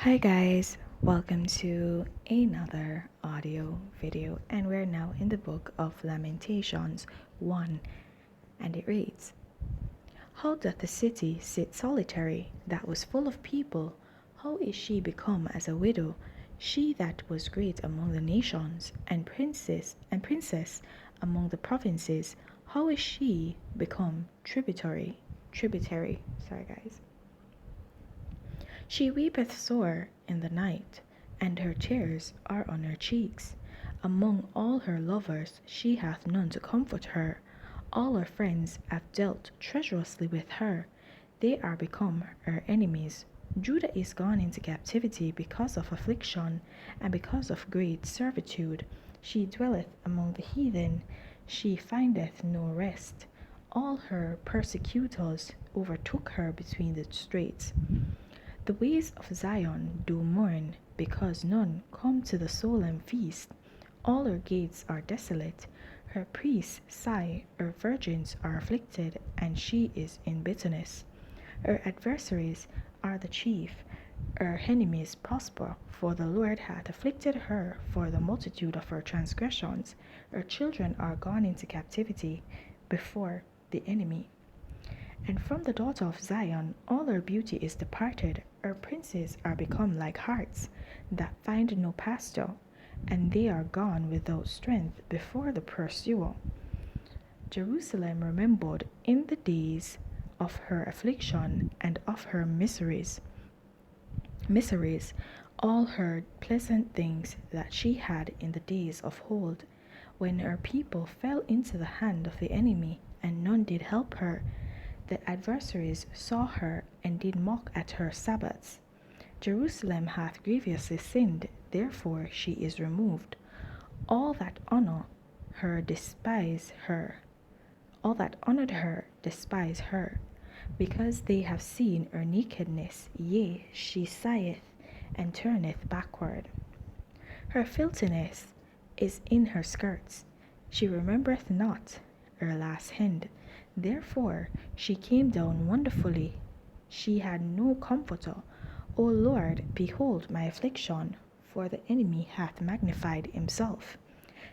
Hi guys, welcome to another audio video, and we're now in the book of Lamentations 1, and it reads, How doth the city sit solitary that was full of people? How is she become as a widow, she that was great among the nations, and princess among the provinces? How is she become tributary, sorry guys. She weepeth sore in the night, and her tears are on her cheeks. Among all her lovers she hath none to comfort her. All her friends have dealt treacherously with her. They are become her enemies. Judah is gone into captivity because of affliction, and because of great servitude. She dwelleth among the heathen, she findeth no rest. All her persecutors overtook her between the straits. The ways of Zion do mourn, because none come to the solemn feast. All her gates are desolate, her priests sigh, her virgins are afflicted, and she is in bitterness. Her adversaries are the chief, her enemies prosper, for the Lord hath afflicted her for the multitude of her transgressions. Her children are gone into captivity before the enemy. And from the daughter of Zion all her beauty is departed, her princes are become like harts that find no pasture, and they are gone without strength before the pursuer. Jerusalem remembered in the days of her affliction and of her miseries, all her pleasant things that she had in the days of old, when her people fell into the hand of the enemy, and none did help her. The adversaries saw her and did mock at her Sabbaths. Jerusalem hath grievously sinned, therefore she is removed. All that honor her despise her. All that honored her despise her, because they have seen her nakedness. Yea, she sigheth and turneth backward. Her filthiness is in her skirts. She remembereth not her last end. Therefore she came down wonderfully. She had no comforter. O Lord, behold my affliction, for the enemy hath magnified himself.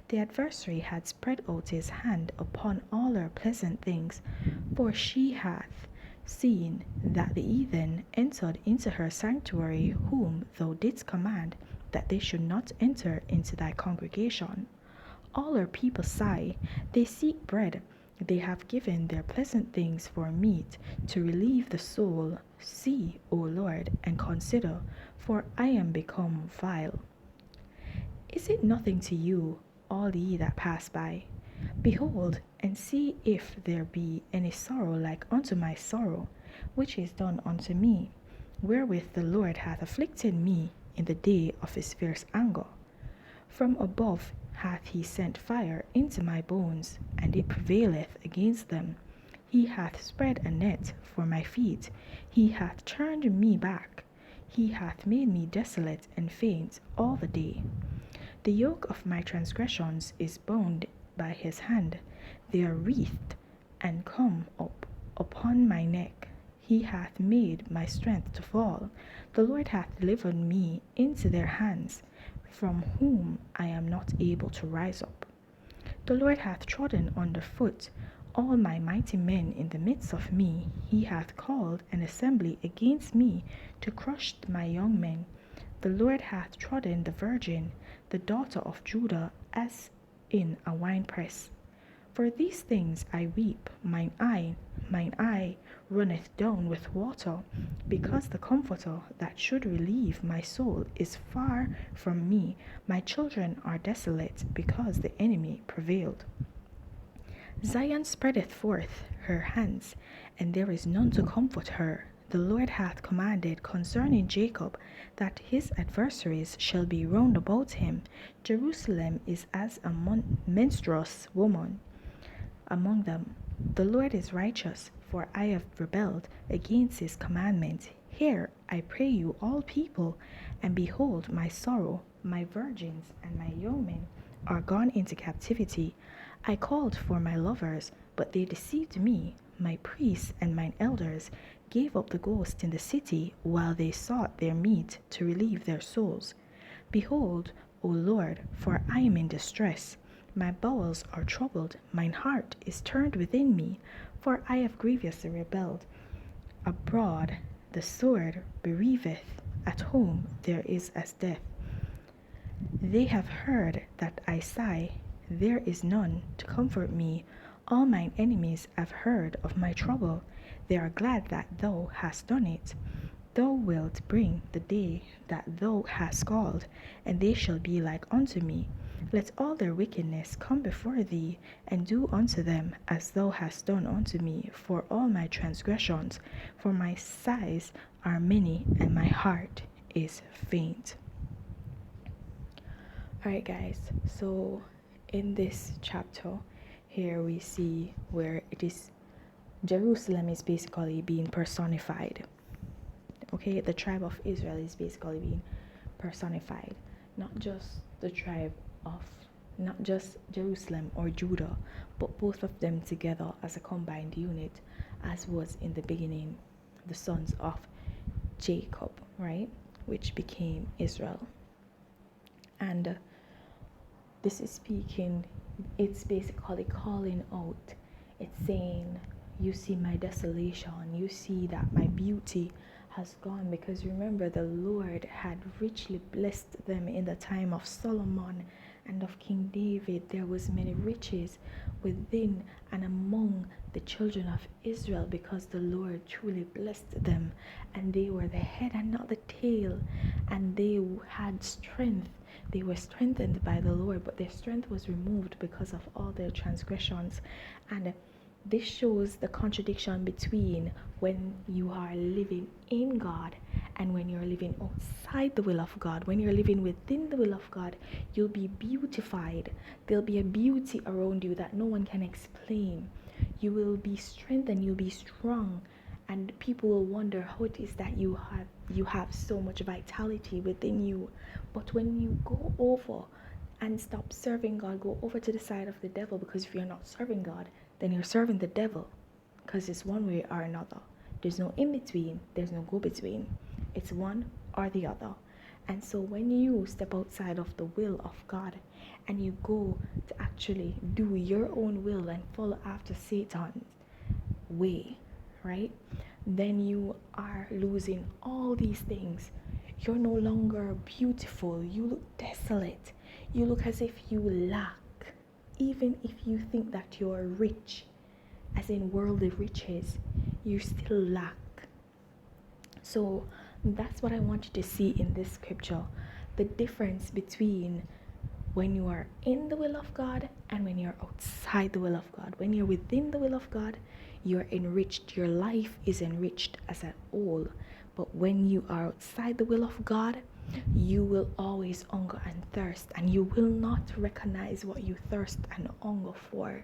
The adversary had spread out his hand upon all her pleasant things, for she hath seen that the heathen entered into her sanctuary, whom thou didst command that they should not enter into thy congregation. All her people sigh, they seek bread. They have given their pleasant things for meat, to relieve the soul. See, O Lord, and consider, for I am become vile. Is it nothing to you, all ye that pass by? Behold, and see if there be any sorrow like unto my sorrow, which is done unto me, wherewith the Lord hath afflicted me in the day of his fierce anger. From above hath he sent fire into my bones, and it prevaileth against them. He hath spread a net for my feet, he hath turned me back, he hath made me desolate and faint all the day. The yoke of my transgressions is bound by his hand, they are wreathed and come up upon my neck. He hath made my strength to fall. The Lord hath delivered me into their hands, from whom I am not able to rise up. The Lord hath trodden under foot all my mighty men in the midst of me. He hath called an assembly against me to crush my young men. The Lord hath trodden the virgin, the daughter of Judah, as in a winepress. For these things I weep, mine eye runneth down with water, because the Comforter that should relieve my soul is far from me. My children are desolate, because the enemy prevailed. Zion spreadeth forth her hands, and there is none to comfort her. The Lord hath commanded concerning Jacob that his adversaries shall be round about him. Jerusalem is as a menstruous woman among them. The Lord is righteous, for I have rebelled against his commandment. Hear, I pray you, all people, and behold my sorrow. My virgins and my young men are gone into captivity. I called for my lovers, but they deceived me. My priests and mine elders gave up the ghost in the city while they sought their meat to relieve their souls. Behold, O Lord, for I am in distress. My bowels are troubled, mine heart is turned within me, for I have grievously rebelled. Abroad the sword bereaveth, at home there is as death. They have heard that I sigh, there is none to comfort me. All mine enemies have heard of my trouble, they are glad that thou hast done it. Thou wilt bring the day that thou hast called, and they shall be like unto me. Let all their wickedness come before thee, and do unto them as thou hast done unto me for all my transgressions, for my sighs are many, and my heart is faint. Alright, guys, so in this chapter, here we see where it is Jerusalem is basically being personified. Okay, the tribe of Israel is basically being personified, not just not just Jerusalem or Judah, but both of them together as a combined unit, as was in the beginning the sons of Jacob, right, which became Israel. And this is speaking, it's basically calling out, it's saying, you see my desolation, you see that my beauty has gone, because remember, the Lord had richly blessed them in the time of Solomon and of King David. There was many riches within and among the children of Israel, because the Lord truly blessed them, and they were the head and not the tail, and they had strength. They were strengthened by the Lord, but their strength was removed because of all their transgressions. And this shows the contradiction between when you are living in God and when you're living outside the will of God. When you're living within the will of God, you'll be beautified. There'll be a beauty around you that no one can explain. You will be strengthened, you'll be strong, and people will wonder how it is that you have so much vitality within you. But when you go over and stop serving God, go over to the side of the devil, because if you're not serving God, then you're serving the devil, because it's one way or another. There's no in between, there's no go between. It's one or the other. And so when you step outside of the will of God and you go to actually do your own will and follow after Satan's way, right, then you are losing all these things. You're no longer beautiful, you look desolate, you look as if you lack. Even if you think that you're rich, as in worldly riches, you still lack. So that's what I want you to see in this scripture, the difference between when you are in the will of God and when you're outside the will of God. When you're within the will of God, you're enriched, your life is enriched as a whole. But when you are outside the will of God, you will always hunger and thirst, and you will not recognize what you thirst and hunger for.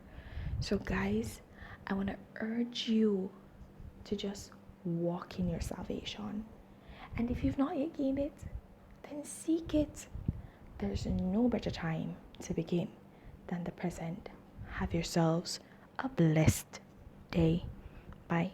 So guys, I want to urge you to just walk in your salvation. And if you've not yet gained it, then seek it. There's no better time to begin than the present. Have yourselves a blessed day. Bye.